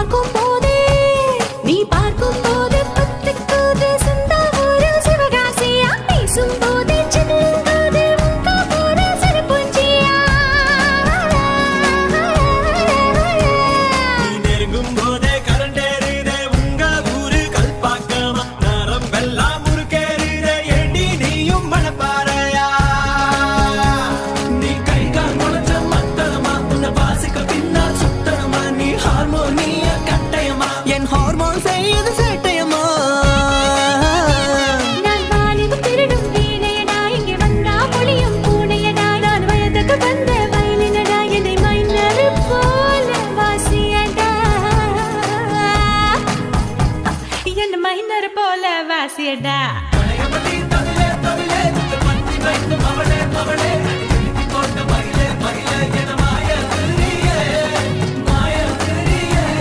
பார்க்கும் போதே நீ பார்க்கும் போது பத்துக்குது சிந்தாவூரு சிவகாசியா பேசும் போதே சின்னங்கோது உங்க போது சிறுபுஞ்சியா நீ நெருங்கும் போதே கரண்டேறுதே உங்க ஊரு கல்பாக்கமா நரம்பெல்லாம் முறுக்கேறுதே ஏண்டி நீயும் மனப்பாறையா நீ கை கால் முளைச்ச மத்தளமா உன்னை வாசிக்க பின்னால் சுத்தணுமா நீ ஹார்மோனிய கட்டயமா என் ஹார்மோன் செய்யுது சேட்டையமா நான் வாலிபு திருடும் வீணையடா இங்கே வந்தா மொழியும் பூனையடா நான் வயதுக்கு வந்த வயலினடா என்னை மைனரு போல வாசியடா என்ன மைனர் போல வாசியடா தவிலே தவிலே தவிலே மத்தி வைத்து மவளே மவளே